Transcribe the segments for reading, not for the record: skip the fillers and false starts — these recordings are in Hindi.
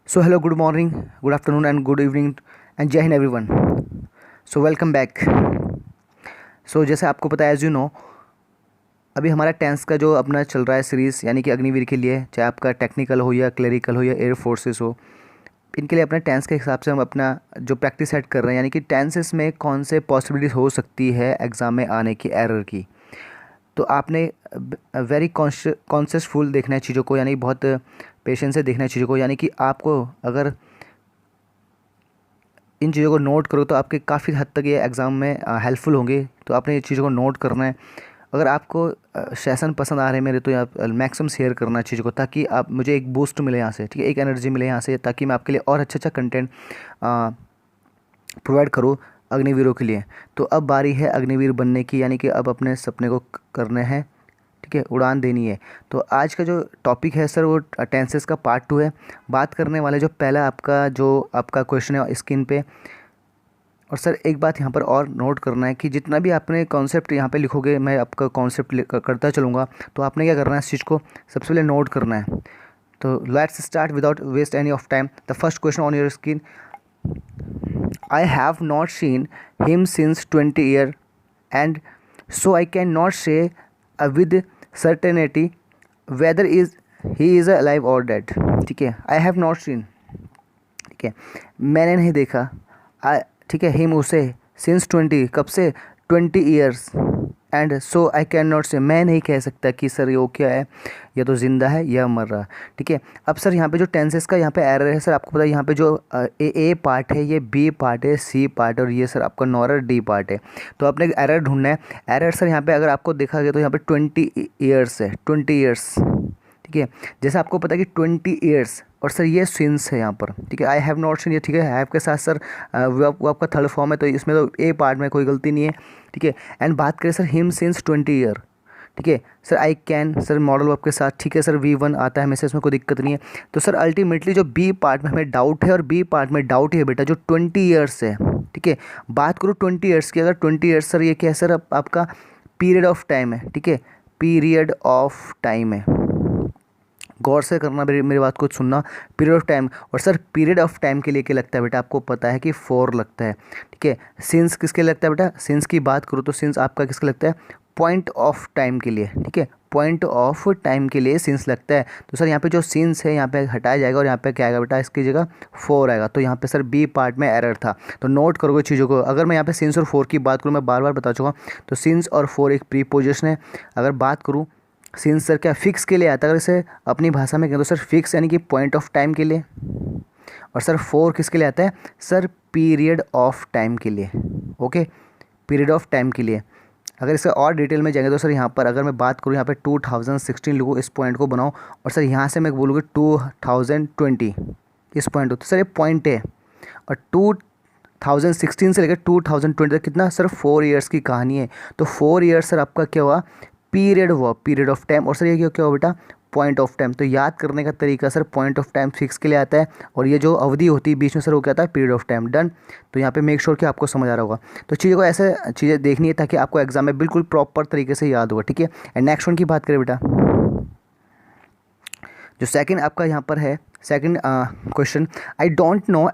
So hello, good morning, good afternoon and good evening and जय हिंद एवरीवन. So welcome back. सो जैसे आपको पता है एज यू नो अभी हमारा टेंस का जो अपना चल रहा है सीरीज़ यानी कि अग्निवीर के लिए, चाहे आपका टेक्निकल हो या क्लरिकल हो या एयर फोर्सेस हो, इनके लिए अपने टेंस के हिसाब से हम अपना जो प्रैक्टिस सेट कर रहे हैं यानी कि टेंसेस में कौन से पॉसिबिलिटीज़ हो सकती है एग्ज़ाम में आने की एरर की. तो आपने वेरी कॉन्शियसफुल देखना है चीज़ों को, यानी बहुत पेशेंस से देखना है चीज़ों को. यानी कि आपको अगर इन चीज़ों को नोट करो तो आपके काफ़ी हद तक ये एग्ज़ाम में हेल्पफुल होंगे. तो आपने ये चीज़ों को नोट करना है. अगर आपको सेशन पसंद आ रहे हैं मेरे तो आप मैक्सिमम शेयर करना है चीज़ों को, ताकि आप मुझे एक बूस्ट मिले यहाँ से, ठीक है, एक एनर्जी मिले यहाँ से, ताकि मैं आपके लिए और अच्छा कंटेंट प्रोवाइड करूँ अग्निवीरों के लिए. तो अब बारी है अग्निवीर बनने की, यानी कि अब अपने सपने को करने हैं, ठीक है, उड़ान देनी है. तो आज का जो टॉपिक है सर वो टेंसेस का पार्ट 2 है. बात करने वाले जो पहला आपका क्वेश्चन है स्क्रीन पे. और सर एक बात यहाँ पर और नोट करना है कि जितना भी आपने कॉन्सेप्ट यहाँ पे लिखोगे, मैं आपका कॉन्सेप्ट करता चलूँगा, तो आपने क्या करना है, इस चीज़ को सबसे पहले नोट करना है. तो let's start without waste any of time. The first question on your screen. I have not seen him since 20 years, and so I cannot say with certainty whether he is alive or dead. ठीक है, I have not seen, ठीक है, मैंने नहीं देखा, ठीक है, हिम उसे, सिंस 20 कब से, 20 years, and so I can not से, मैं नहीं कह सकता कि सर ये क्या है, या तो ज़िंदा है या मर रहा. ठीक है. अब सर यहाँ पे जो टेंसेस का यहाँ पे एरर है सर, आपको पता है यहाँ पे जो ए पार्ट है, ये बी पार्ट है, सी पार्ट है, और ये सर आपका नॉरर डी पार्ट है. तो आपने एरर ढूंढना है. एरर सर यहाँ पे अगर आपको देखा गया तो यहाँ पे 20 ईयर्स है, 20 ईयर्स. ठीक है. जैसे आपको पता है कि 20 ईयर्स, और सर ये सिंस है यहाँ पर. ठीक है, आई हैव नॉट सीन, ये ठीक है, हैव के साथ सर वो आपका थर्ड फॉर्म है, तो इसमें तो ए पार्ट में कोई गलती नहीं है. ठीक है. एंड बात करें सर हिम सिंस 20 ईयर. ठीक है sir, I can sir modal verb के साथ, ठीक है सर, V1 आता है हमेशा, इसमें कोई दिक्कत नहीं है. तो सर अल्टीमेटली जो बी पार्ट में हमें डाउट है, और बी पार्ट में डाउट है बेटा जो 20 ईयर्स है. ठीक है. बात करूँ 20 ईयर्स की, अगर 20 ईयर्स सर ये क्या है सर, आपका पीरियड ऑफ टाइम है. ठीक है, पीरियड ऑफ टाइम है. गौर से करना, मेरी बात को सुनना. पीरियड ऑफ टाइम, और सर पीरियड ऑफ टाइम के लिए क्या लगता है बेटा, आपको पता है कि 4 लगता है. ठीक है. सिंस किसके लगता है बेटा, सिंस की बात करूँ तो सिंस आपका किसके लगता है, पॉइंट ऑफ टाइम के लिए. ठीक है, पॉइंट ऑफ टाइम के लिए सिंस लगता है. तो सर यहाँ पे जो सिंस है यहाँ पे हटाया जाएगा, और यहाँ पे क्या आएगा बेटा, इसकी जगह 4 आएगा. तो यहाँ पे सर बी पार्ट में एरर था. तो नोट करोगे चीज़ों को. अगर मैं यहाँ पे सिंस और 4 की बात करूँ, मैं बार बार बता चुका हूँ, तो सिंस और 4 एक प्रीपोजिशन है. अगर बात करूँ सिंस सर क्या फिक्स के लिए आता है, अगर इसे अपनी भाषा में कहें तो सर फिक्स यानी कि पॉइंट ऑफ टाइम के लिए. और सर 4 किसके लिए आता है, सर पीरियड ऑफ टाइम के लिए. ओके, पीरियड ऑफ टाइम के लिए. अगर इससे और डिटेल में जाएंगे तो सर यहाँ पर अगर मैं बात करूँ, यहाँ पे 2016 लिखूँ, इस पॉइंट को बनाओ, और सर यहाँ से मैं बोलूँगी 2020 इस पॉइंट को, तो सर ये पॉइंट है. और 2016 से लेकर 2020 तक कितना सर 4 ईयर्स की कहानी है. तो 4 ईयर्स सर आपका क्या हुआ, पीरियड हुआ, पीरियड ऑफ टाइम. और सर ये क्या हुआ बेटा, पॉइंट ऑफ टाइम. तो याद करने का तरीका sir, point of time fix के लिए आता है, और ये जो अवधि होती है बीच में सर वो क्या आता है, पीरियड ऑफ टाइम. डन. तो यहाँ पे मेक श्योर कि आपको समझ आ रहा होगा. तो चीज़ों को ऐसे चीज़ें देखनी है ताकि आपको एग्जाम में बिल्कुल प्रॉपर तरीके से याद होगा. ठीक है. एंड नेक्स्ट वन की बात करें बेटा, जो सेकंड आपका यहाँ पर है, second question, I don't know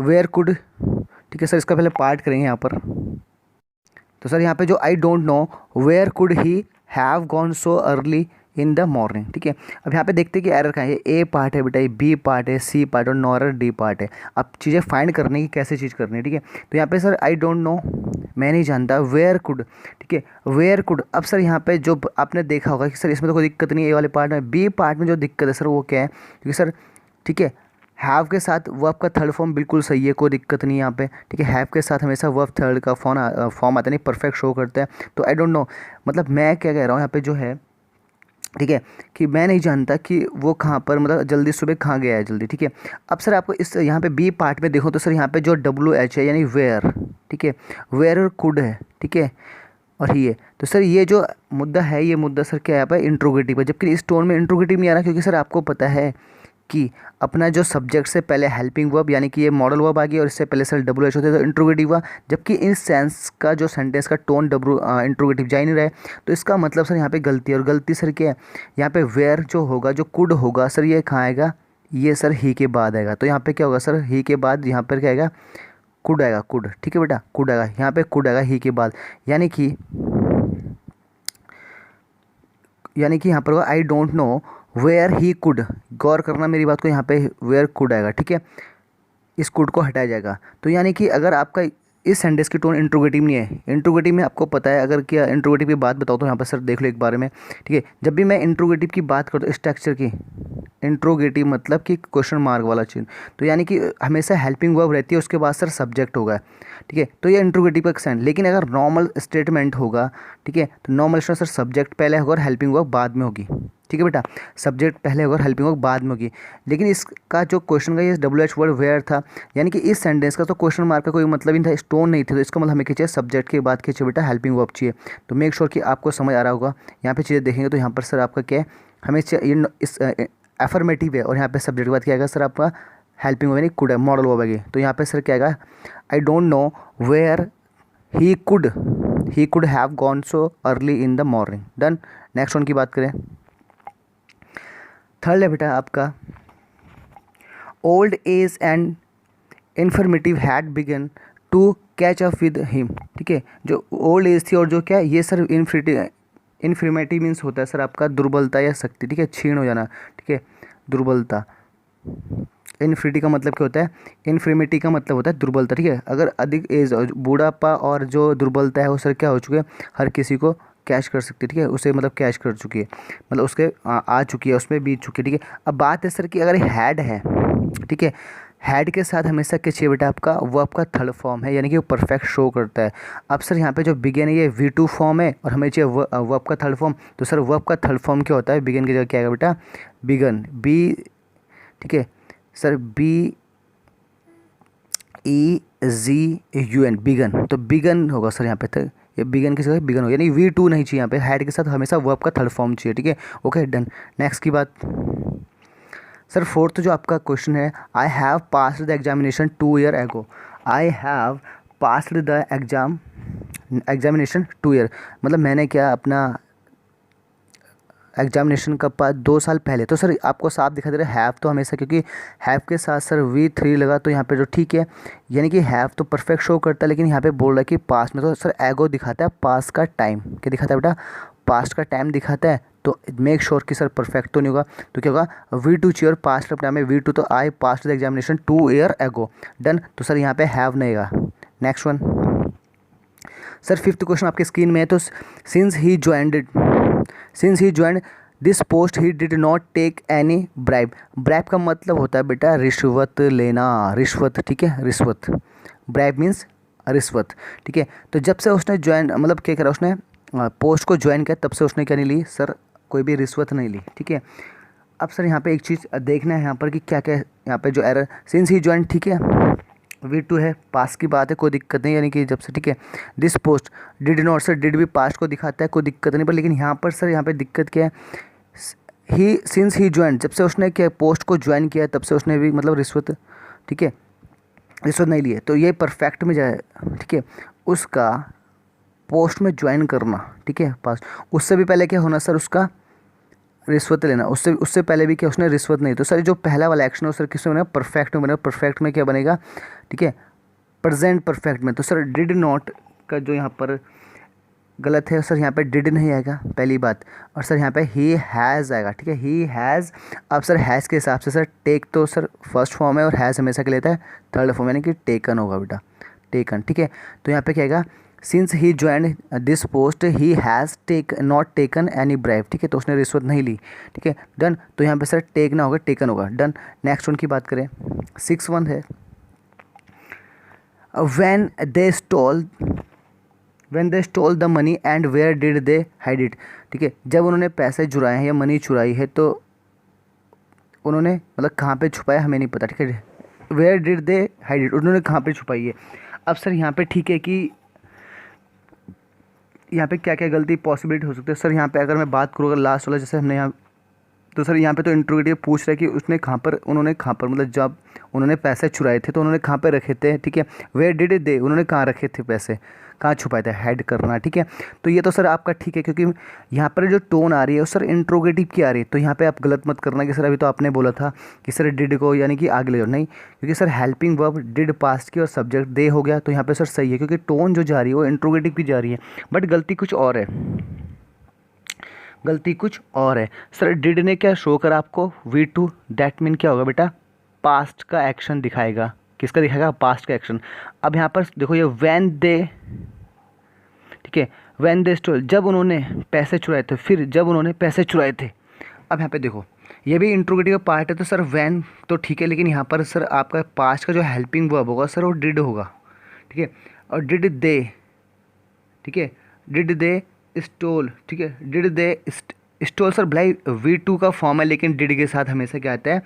where could. ठीक है सर, इसका पहले पार्ट करेंगे यहाँ पर. तो सर यहाँ पे जो I don't know where could he have gone so early in the morning. ठीक है. अब यहाँ पे देखते हैं कि एरर कहाँ है. ये ए पार्ट है बेटा, ये बी पार्ट है, सी पार्ट और नॉरर डी पार्ट है. अब चीज़ें फाइंड करने की कैसे चीज़ करनी है. ठीक है. तो यहाँ पे सर आई डोंट नो, मैं नहीं जानता, वेयर कुड. ठीक है, वेयर कुड. अब सर यहाँ पे जो आपने देखा होगा कि सर इसमें तो कोई दिक्कत नहीं है, ए वाले पार्ट में. बी पार्ट में जो दिक्कत है सर वो क्या है, क्योंकि सर ठीक है हैव के साथ वो आपका थर्ड फॉर्म बिल्कुल सही है, कोई दिक्कत नहीं यहाँ पे. ठीक है, हैव के साथ हमेशा वर्ब थर्ड का फॉर्म आता नहीं, परफेक्ट शो करता है. तो आई डोंट नो मतलब मैं क्या कह रहा हूँ यहाँ पे जो है, ठीक है, कि मैं नहीं जानता कि वो कहाँ पर, मतलब जल्दी सुबह कहाँ गया है जल्दी. ठीक है. अब सर आपको इस यहाँ पे बी पार्ट में देखो तो सर यहाँ पे जो WH है यानी वेयर. ठीक है, वेयर और कुड है. ठीक है, और ही है. तो सर ये जो मुद्दा है, ये मुद्दा सर क्या है यहाँ पर, इंट्रोगेटिव है. जबकि इस टोन में इंट्रोगेटिव नहीं आ रहा, क्योंकि सर आपको पता है कि अपना जो सब्जेक्ट से पहले हेल्पिंग वर्ब यानी कि ये मॉडल वर्ब आ गई, और इससे पहले सर WH होते तो इंट्रोगेटिव हुआ. जबकि इन सेंस का जो सेंटेंस का टोन इंट्रोगेटिव जा ही नहीं रहा है. तो इसका मतलब सर यहाँ पे गलती है. और गलती सर क्या है, यहाँ पे वेयर जो होगा, जो कुड होगा सर, ये कहाँ आएगा, ये सर ही के बाद आएगा, तो यहाँ पे क्या होगा सर, ही के बाद यहाँ पर क्या आएगा, कुड आएगा, कुड, ठीक है बेटा, कुड आएगा, यहाँ पे कुड आएगा ही के बाद, यानी कि यहाँ पर होगा I don't know where he could, गौर करना मेरी बात को, यहाँ पे वेयर कुड आएगा, ठीक है, इस कुड को हटाया जाएगा। तो यानी कि अगर आपका इस सेंटेंस की टोन इंट्रोगेटिव नहीं है, इंट्रोगेटिव में आपको पता है, अगर क्या इंट्रोगेटिव की बात बताओ तो यहाँ पर सर देख लो एक बारे में, ठीक है, जब भी मैं इंट्रोगेटिव की बात करता हूँ स्ट्रक्चर की, इंट्रोगेटिव मतलब कि क्वेश्चन मार्क वाला चिन्ह, तो यानी कि हमेशा हेल्पिंग वर्ब रहती है, उसके बाद सर सब्जेक्ट होगा, ठीक है, तो ये इंट्रोगेटिव का सेंस। लेकिन अगर नॉर्मल स्टेटमेंट होगा, ठीक है, तो नॉर्मल स्टेटमेंट सर सब्जेक्ट पहले होगा और हेल्पिंग वर्ब बाद में होगी, ठीक है बेटा, सब्जेक्ट पहले होगा और हेल्पिंग वर्ब बाद में होगी। लेकिन इसका जो क्वेश्चन का ये WH वर्ड वेयर था, यानी कि इस सेंटेंस का तो क्वेश्चन मार्क का कोई मतलब ही नहीं था, स्टोन नहीं थे, तो इसका मतलब हमें क्या चाहिए, सब्जेक्ट के बाद क्या चाहिए बेटा, हेल्पिंग वर्ब चाहिए। तो मेक श्योर कि आपको समझ आ रहा होगा। यहाँ पे चीज़ें देखेंगे तो यहाँ पर सर आपका क्या है, हमें इस एफर्मेटिव है और यहाँ पे सब्जेक्ट के बाद क्या आएगा सर, आपका हेल्पिंग वर्ब यानी कुड है, मॉडल वर्ब आएगी। तो यहाँ पे सर क्या आएगा, I don't know where he could have gone so early in the morning. Done. Next one की बात करें, थर्ड है बेटा आपका, old age and informative had begun to catch up with him, ठीक है, जो ओल्ड एज थी और जो क्या ये सर इन्फर्मेटिव मीन्स होता है सर आपका दुर्बलता या शक्ति, ठीक है, क्षीण हो जाना, ठीक है, दुर्बलता। इन्फिनिटी का मतलब क्या होता है, इन्फर्मिटी का मतलब होता है दुर्बलता, ठीक है, अगर अधिक एज, बूढ़ापा और जो दुर्बलता है वो सर क्या हो चुके हैं, हर किसी को कैच कर सकती है, ठीक है, उसे मतलब कैच कर चुकी है, मतलब उसके आ चुकी है, उसमें बीत चुकी है, ठीक है। अब बात है सर कि अगर हैड है, ठीक है, हैड के साथ हमेशा क्या चाहिए बेटा, आपका वो आपका थर्ड फॉर्म है, यानी कि वो परफेक्ट शो करता है। अब सर यहाँ पे जो बिगन है ये V2 फॉर्म है और हमें चाहिए वर्ब का थर्ड फॉर्म, तो सर वर्ब का थर्ड फॉर्म क्या होता है, बिगन की जगह क्या आएगा बेटा, बिगन, बी, ठीक है सर, BEGUN, बिगन, तो बिगन होगा सर यहाँ पे, तो ये बिगन की जगह बिगन होगा, यानी V2 नहीं चाहिए यहाँ पे, हैड के साथ हमेशा वर्ब का थर्ड फॉर्म चाहिए, ठीक है, ओके डन। नेक्स्ट की बात सर, फोर्थ जो आपका क्वेश्चन है, I have passed the examination 2 year एगो, I have passed the examination 2 year, मतलब मैंने क्या अपना एग्जामिनेशन का पास 2 साल पहले, तो सर आपको साफ दिखा दे रहा है हैव, तो हमेशा क्योंकि हैव के साथ सर V3 लगा तो यहाँ पे जो ठीक है, यानी कि हैव तो परफेक्ट शो करता है, लेकिन यहाँ पे बोल रहा है कि पास्ट में, तो सर एगो दिखाता है पास्ट का टाइम, क्या दिखाता है बेटा, पास्ट का टाइम दिखाता है, तो मेक श्योर कि सर परफेक्ट तो नहीं होगा, तो क्या होगा, V2 चाहिए और पास्ट का टाइम है V2, तो I passed the examination 2 year ago. Done. तो सर यहाँ पे हैव नहीं आएगा। Next one sir, fifth question आपके स्क्रीन में है, तो since he joined this post he did not take any bribe, bribe का मतलब होता है बेटा रिश्वत लेना, रिश्वत, ठीक है, रिश्वत, ब्राइब मीन्स रिश्वत, ठीक है। तो जब से उसने ज्वाइन, मतलब क्या करा, उसने पोस्ट को ज्वाइन किया, तब से उसने क्या नहीं ली सर, कोई भी रिश्वत नहीं ली, ठीक है। अब सर यहाँ पे एक चीज़ देखना है यहाँ पर कि क्या क्या यहाँ पे जो एरर, सिंस ही ज्वाइन, ठीक है, V2 है, पास की बात है, कोई दिक्कत नहीं, यानी कि जब से, ठीक है। This post did not, sir did भी पास्ट को दिखाता है, कोई दिक्कत नहीं, पर लेकिन यहाँ पर सर यहाँ पे दिक्कत क्या है, ही सिंस ही ज्वाइन, जब से उसने क्या पोस्ट को ज्वाइन किया तब से उसने भी मतलब रिश्वत, ठीक है, रिश्वत नहीं ली है, तो ये परफेक्ट में जाए, ठीक है, उसका पोस्ट में ज्वाइन करना, ठीक है, पास्ट, उससे भी पहले क्या होना सर, उसका रिश्वत लेना, उससे पहले भी क्या उसने रिश्वत नहीं, तो सर जो पहला वाला एक्शन है सर किस में बनेगा, परफेक्ट में बनेगा, परफेक्ट में क्या बनेगा, ठीक है, प्रेजेंट परफेक्ट में, तो सर डिड नॉट का जो यहाँ पर गलत है सर, यहाँ पे डिड नहीं आएगा पहली बात, और सर यहाँ पे ही हैज़ आएगा, ठीक है, ही हैज़। अब सर हैज़ के हिसाब से सर टेक तो सर फर्स्ट फॉर्म है और हैज़ हमेशा के लेता है थर्ड फॉर्म, यानी कि टेकन होगा बेटा, टेकन, ठीक है। तो यहाँ पे क्या आएगा, since he joined this post he has not taken any bribe, ठीक है, तो उसने रिश्वत नहीं ली, ठीक है, डन। तो यहाँ पे सर टेक ना होगा, टेकन होगा, डन। नेक्स्ट वन की बात करें, 6 वन है, when they stole the money and where did they hide it, ठीक है, जब उन्होंने पैसे चुराए हैं या मनी चुराई है तो उन्होंने मतलब कहाँ पे छुपाया हमें नहीं पता, ठीक है, where did they hide it, उन्होंने कहाँ पे छुपाई है। अब सर यहाँ पे ठीक है कि यहाँ पे क्या क्या गलती पॉसिबिलिटी हो सकती है सर, यहाँ पे अगर मैं बात करूँ, अगर लास्ट वाला जैसे हमने यहाँ तो सर यहाँ पे तो इंट्रोगेटिव पूछ रहा है कि उसने कहाँ पर, उन्होंने कहाँ पर, मतलब जब उन्होंने पैसे चुराए थे तो उन्होंने कहाँ पे रखे थे, ठीक है। वेयर डिड दे, उन्होंने कहाँ रखे थे पैसे, कहाँ छुपाए थे, हाइड करना, ठीक है। तो ये तो सर आपका ठीक है, क्योंकि यहाँ पर जो टोन आ रही है वो सर इंट्रोगेटिव की आ रही है। तो यहाँ पे आप गलत मत करना कि सर अभी तो आपने बोला था कि सर डिड को यानी कि आगे ले जाओ, नहीं, क्योंकि sir helping verb did past की और सब्जेक्ट दे हो गया, तो यहाँ पे सर सही है, क्योंकि टोन जो जा रही है वो इंट्रोगेटिव की जा रही है। बट गलती कुछ और है, गलती कुछ और है। सर डिड ने क्या शो करा आपको, V2, दैट मीन क्या होगा बेटा, पास्ट का एक्शन दिखाएगा। किसका दिखाएगा, पास्ट का एक्शन। अब यहाँ पर देखो ये व्हेन दे, ठीक है, व्हेन दे स्टोल, जब उन्होंने पैसे चुराए थे, फिर जब उन्होंने पैसे चुराए थे। अब यहाँ पे देखो ये भी इंट्रोगेटिव का पार्ट है, तो सर व्हेन तो ठीक है, लेकिन यहाँ पर सर आपका पास्ट का जो हेल्पिंग वर्ब होगा सर वो डिड होगा, ठीक है। और डिड दे, ठीक है, डिड दे स्टोल, ठीक है, डिड दे स्टोल सर भलाई V2 का फॉर्म है, लेकिन डिड के साथ हमेशा क्या आता है,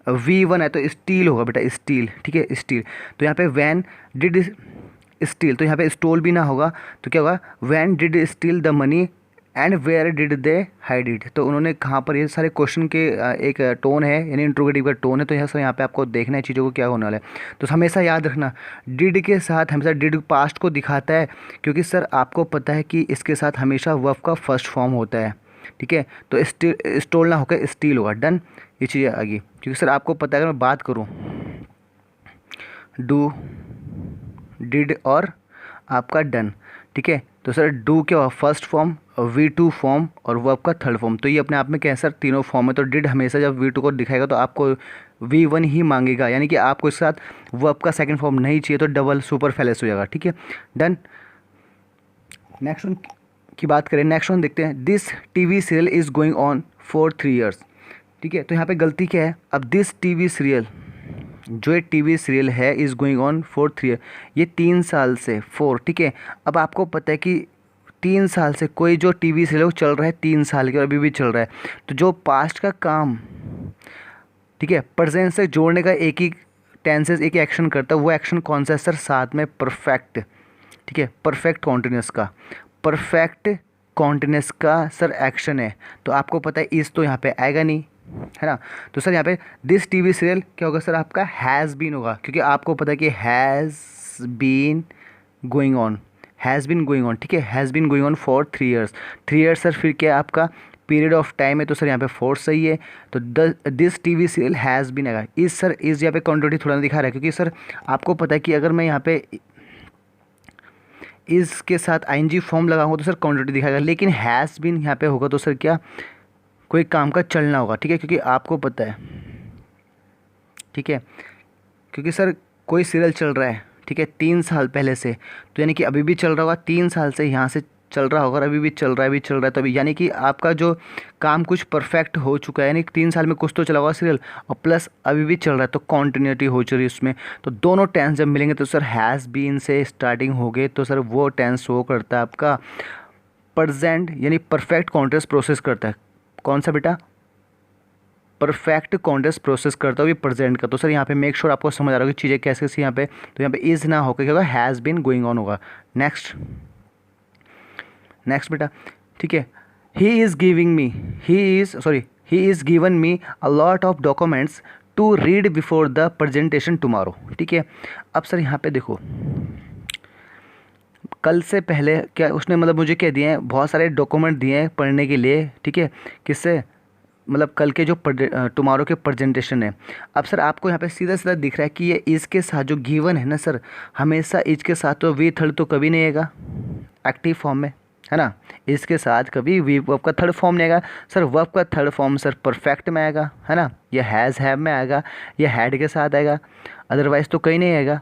V1 है, तो स्टील होगा बेटा, स्टील, ठीक है, स्टील। तो यहाँ पे वैन डिड स्टील, तो यहाँ पे स्टोल भी ना होगा, तो क्या होगा, when did steal the money and where did they hide it. तो उन्होंने कहाँ पर, ये सारे क्वेश्चन के एक टोन है, यानी इंट्रोगेटिव का टोन है। तो यहाँ सर यहाँ पे आपको देखना है चीज़ों को क्या होने वाला है। तो हमेशा याद रखना डिड के साथ हमेशा डिड पास्ट को दिखाता है, क्योंकि सर आपको पता है कि इसके साथ हमेशा वर्ब का फर्स्ट फॉर्म होता है, ठीक है। तो स्टोल ना होकर स्टील होगा, डन, ये चीज़ आ गई। क्योंकि सर आपको पता है, अगर मैं बात करूँ डू, डिड और आपका डन, ठीक है, तो सर डू क्या हुआ, फर्स्ट फॉर्म, V2 फॉर्म और वर्ब का थर्ड फॉर्म। तो ये अपने आप में क्या है सर, तीनों फॉर्म है। तो डिड हमेशा जब V2 को दिखाएगा तो आपको V1 ही मांगेगा, यानी कि आपको इसके साथ वर्ब का सेकंड फॉर्म नहीं चाहिए, तो डबल सुपरफ्लूस हो जाएगा, ठीक है, डन। नेक्स्ट वन की बात करें, नेक्स्ट वन देखते हैं, this TV serial is going on for 3 years, ठीक है। तो यहाँ पे गलती क्या है, अब दिस TV सीरियल, जो ये TV सीरियल है is going on for 3 years, ये 3 साल से, 4, ठीक है। अब आपको पता है कि 3 साल से कोई जो TV सीरियल चल रहा है 3 साल के और अभी भी चल रहा है, तो जो पास्ट का काम, ठीक है, प्रेजेंट से जोड़ने का एक ही टेंसेस एक ही एक्शन करता है, वो एक्शन कौन सा है सर, साथ में परफेक्ट, ठीक है, परफेक्ट कॉन्टिन्यूस का, परफेक्ट कॉन्टिन्यूस का सर एक्शन है। तो आपको पता है इस तो यहाँ पे आएगा नहीं, है ना। तो सर यहाँ पे दिस TV सीरियल क्या होगा सर, आपका हैज़ बीन होगा, क्योंकि आपको पता है कि has been going on, has been going on, ठीक है, has been going on for 3 years। 3 years sir फिर क्या आपका पीरियड ऑफ टाइम है, तो सर यहाँ पे फोर सही है। तो this TV serial has been आएगा। इस सर इस यहाँ पे कॉन्ट्रोडिक्ट थोड़ा दिखा रहा है, क्योंकि सर आपको पता है कि अगर मैं यहाँ पे इसके साथ ING फॉर्म लगाऊंगा तो सर कॉन्ट्रोडिक्ट दिखाएगा, लेकिन हैज़ बीन यहाँ पे होगा तो सर क्या, कोई काम का चलना होगा, ठीक है, क्योंकि आपको पता है, ठीक है, क्योंकि सर कोई सीरियल चल रहा है, ठीक है, 3 साल पहले से, तो यानी कि अभी भी चल रहा होगा, 3 साल से यहाँ से चल रहा होगा, अभी भी चल रहा है, अभी चल रहा है, तो अभी यानी कि आपका जो काम कुछ परफेक्ट हो चुका है, यानी 3 साल में कुछ तो चला होगा सीरियल, और प्लस अभी भी चल रहा है, तो कॉन्टिन्यूटी हो चुकी है उसमें। तो दोनों टेंस जब मिलेंगे तो सर हैज़ बीन से स्टार्टिंग हो गए, तो सर वो टेंस शो करता है आपका प्रेजेंट, यानी परफेक्ट कॉन्टिन्यूस प्रोसेस करता है। कौन सा बेटा, परफेक्ट कॉन्टिन्यूस प्रोसेस करता हुआ प्रेजेंट का। तो सर यहाँ पे मेक श्योर आपको समझ आ रहा होगा कि चीज़ें कैसे कैसी यहाँ पे, तो यहाँ पे इज़ ना होकर क्या होगा, हैज़ बीन गोइंग ऑन होगा। नेक्स्ट बेटा, ठीक है, he is given me a lot of documents to read before the presentation tomorrow, ठीक है। अब सर यहाँ पे देखो, कल से पहले क्या उसने मतलब मुझे क्या दिए हैं, बहुत सारे डॉक्यूमेंट दिए हैं पढ़ने के लिए, ठीक है, किससे, मतलब कल के जो टुमारो के प्रेजेंटेशन है। अब सर आपको यहाँ पे सीधा सीधा दिख रहा है कि ये इसके साथ जो गिवन है ना सर, हमेशा इसके साथ तो वी थर्ड तो कभी नहीं आएगा एक्टिव फॉर्म में, है ना, इसके साथ कभी वी वर्ब का थर्ड फॉर्म नहीं आएगा सर। वर्ब का थर्ड फॉर्म सर परफेक्ट में आएगा, है ना, या हैज़ हैव में आएगा, या हैड के साथ आएगा, अदरवाइज़ तो कहीं नहीं आएगा,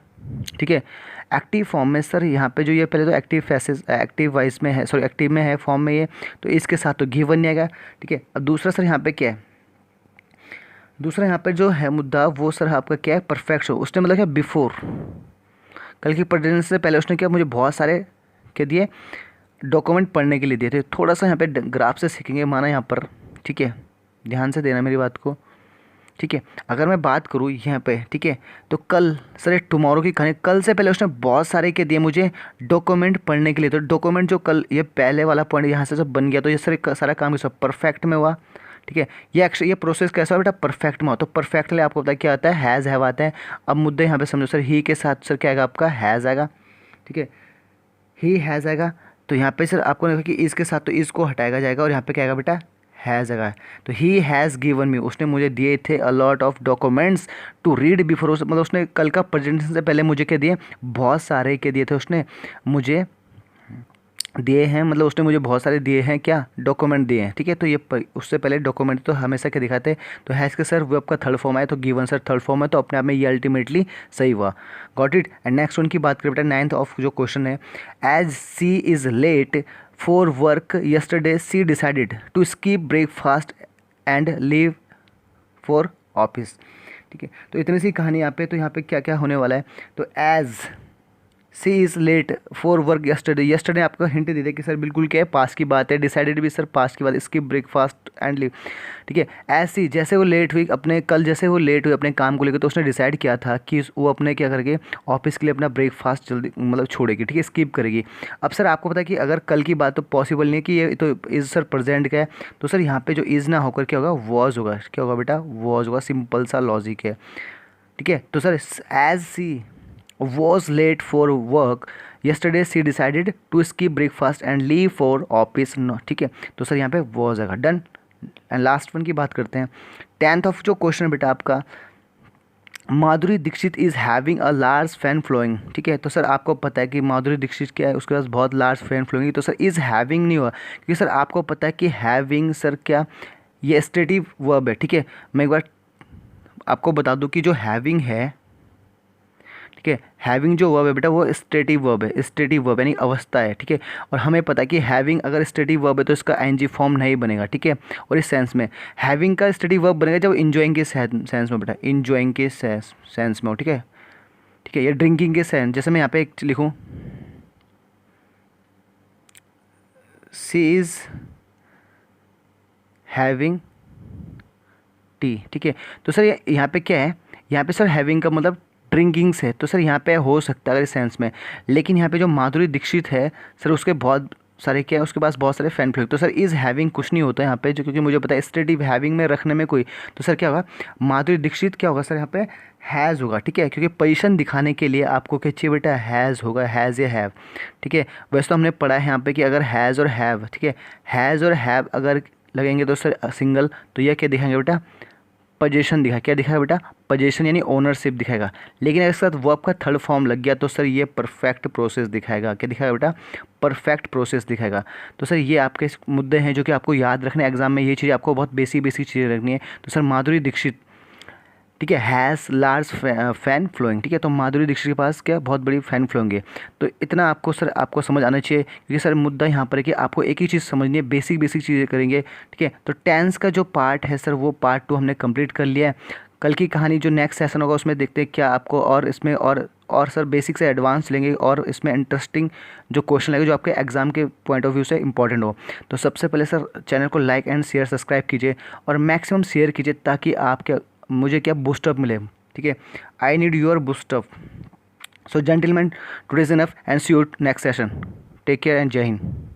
ठीक है। एक्टिव फॉर्म में सर यहाँ पे जो ये पहले तो एक्टिव फैसेस एक्टिव वाइज में है, सॉरी एक्टिव में है फॉर्म में ये, तो इसके साथ तो गिवन नहीं आएगा, ठीक है। अब दूसरा सर यहाँ पे क्या है, दूसरा यहाँ पे जो है मुद्दा वो सर आपका क्या है, परफेक्ट हो, उसने मतलब क्या बिफोर, कल की प्रेजेंटेशन से पहले उसने क्या मुझे बहुत सारे क्या दिए डॉक्यूमेंट पढ़ने के लिए दिए थे। थोड़ा सा यहाँ पे ग्राफ से सीखेंगे माना यहाँ पर, ठीक है, ध्यान से देना मेरी बात को, ठीक है। अगर मैं बात करूँ यहाँ पे, ठीक है, तो कल सर टुमारो की कहानी, कल से पहले उसने बहुत सारे के दिए मुझे डॉक्यूमेंट पढ़ने के लिए। तो डॉक्यूमेंट जो कल ये पहले वाला पॉइंट यहाँ से जब बन गया तो ये सर सारा काम सब परफेक्ट में हुआ, ठीक है। ये प्रोसेस कैसा हो बेटा, परफेक्ट में हो। तो परफेक्ट लिए आपको पता है क्या आता है, हैज़ हैव आता है। अब मुद्दे यहाँ पे समझो सर, ही के साथ सर क्या आएगा आपका, हैज़ आएगा, ठीक है, ही हैज़ आएगा। तो यहाँ पे सर आपको देखा कि इस के साथ तो इसको हटाएगा जाएगा और यहाँ पे क्या आएगा बेटा, हैज़ आएगा। तो ही हैज़ गिवन मी, उसने मुझे दिए थे a lot of documents to read before, मतलब उसने कल का प्रेजेंटेशन से पहले मुझे क्या दिए, बहुत सारे के दिए थे उसने मुझे दिए हैं, मतलब उसने मुझे बहुत सारे दिए हैं, क्या डॉक्यूमेंट दिए हैं, ठीक है। तो ये उससे पहले डॉक्यूमेंट तो हमेशा क्या दिखाते हैं, तो हैज़ के सर वर्ब का थर्ड फॉर्म आया, तो गिवन सर थर्ड फॉर्म है, तो अपने आप में ये अल्टीमेटली सही हुआ। Got it. And next one की बात करें बेटा, 9th ऑफ जो क्वेश्चन है, as she is late for work yesterday she decided to skip breakfast and leave for office, ठीक है। तो इतनी सी कहानी यहाँ पे, तो यहाँ पे क्या क्या होने वाला है, तो as she is late for work yesterday आपको हिंट दे दिया कि सर बिल्कुल क्या है, पास की बात है, डिसाइडेड भी सर पास की बात, इसकी ब्रेकफास्ट एंड लीव, ठीक है। ऐसी जैसे वो लेट हुई अपने, कल जैसे वो लेट हुई अपने काम को लेकर, तो उसने डिसाइड किया था कि वो अपने क्या करके ऑफिस के लिए अपना ब्रेकफास्ट जल्दी मतलब छोड़ेगी, ठीक है, स्किप करेगी। अब सर आपको पता है कि अगर कल की बात तो पॉसिबल नहीं है कि ये तो इज़ सर प्रेजेंट का है, तो सर यहाँ पे जो इज़ ना होकर क्या होगा, वॉज होगा, क्या होगा बेटा, वॉज होगा, सिंपल सा लॉजिक है, ठीक है। तो sir as she was late for work yesterday she decided to skip breakfast and leave for office, no, ठीक है। तो सर यहाँ पे was आएगा, डन। एंड लास्ट वन की बात करते हैं, 10th ऑफ जो क्वेश्चन है बेटा आपका, Madhuri Dixit is having a large fan flowing, ठीक है। तो सर आपको पता है कि माधुरी दीक्षित क्या है, उसके पास बहुत लार्ज फैन फ्लोइंग, तो सर इज़ हैविंग नहीं हुआ, क्योंकि सर आपको पता है कि हैविंग सर क्या, ये स्टेटिव वर्ब है, ठीक है। मैं एक बार आपको बता दूं कि जो हैविंग है, ठीक है, हैविंग जो वर्ब है बेटा वो स्टेटिव वर्ब है, स्टेटिव वर्ब यानी अवस्था है, ठीक है। और हमें पता है कि हैविंग अगर स्टेटिव वर्ब है तो इसका एनजी फॉर्म नहीं बनेगा, ठीक है। और इस सेंस में हैविंग का स्टेटिव वर्ब बनेगा जब इंजॉइंग के सेंस में बेटा, इंजॉइंग के सेंस में हो, ठीक है, ठीक है। ये ड्रिंकिंग के सेंस, जैसे मैं यहाँ पे एक लिखूँ, सी इज़ हैविंग टी, ठीक है। तो सर यहाँ पे क्या है, यहाँ पे सर हैविंग का मतलब ड्रिंकिंग से, तो सर यहाँ पे हो सकता है अगर इस सेंस में, लेकिन यहाँ पे जो माधुरी दीक्षित है सर उसके बहुत सारे क्या है, उसके पास बहुत सारे फैन फ्लोइंग, तो सर इज़ हैविंग कुछ नहीं होता है यहाँ पे, जो क्योंकि मुझे पता है स्टेटिव हैविंग में रखने में कोई, तो सर क्या होगा, माधुरी दीक्षित क्या होगा सर यहाँ पे हैज़ होगा, ठीक है। क्योंकि पोजीशन दिखाने के लिए आपको क्या चाहिए बेटा, हैज़ होगा, हैज़ या हैव, ठीक है। वैसे तो हमने पढ़ा है यहाँ पे कि अगर हैज़ और हैव, ठीक है, हैज़ और हैव अगर लगेंगे तो सर सिंगल, तो यह क्या दिखाएंगे बेटा, पोजीशन दिखा, क्या दिखाएगा बेटा, पोजीशन यानी ओनरशिप दिखाएगा। लेकिन अगर इसके साथ वर्ब का थर्ड फॉर्म लग गया तो सर ये परफेक्ट प्रोसेस दिखाएगा, क्या दिखाएगा बेटा, परफेक्ट प्रोसेस दिखाएगा। तो सर ये आपके मुद्दे हैं जो कि आपको याद रखने, एग्जाम में ये चीज़ आपको बहुत बेसिक चीज़ें रखनी है। तो सर माधुरी दीक्षित, ठीक है, हैज़ लार्ज फैन फ्लोइंग, ठीक है। तो माधुरी दीक्षित के पास क्या बहुत बड़ी फैन फ्लोइंग है। तो इतना आपको सर आपको समझ आना चाहिए, क्योंकि सर मुद्दा यहाँ पर है कि आपको एक ही चीज़ समझनी है, बेसिक चीज़ें करेंगे, ठीक है। तो टेंस का जो पार्ट है सर वो पार्ट 2 हमने कंप्लीट कर लिया है। कल की कहानी जो नेक्स्ट सेशन होगा उसमें देखते हैं क्या आपको और इसमें और सर बेसिक से एडवांस लेंगे और इसमें इंटरेस्टिंग जो क्वेश्चन लगेगा जो आपके एग्जाम के पॉइंट ऑफ व्यू से इंपॉर्टेंट हो। तो सबसे पहले सर चैनल को लाइक एंड शेयर सब्सक्राइब कीजिए और मैक्सिमम शेयर कीजिए ताकि आप क्या मुझे क्या बूस्टअप मिले, ठीक है। I need your boost up. So gentleman, today is enough and see you next session. Take care and जय हिंद।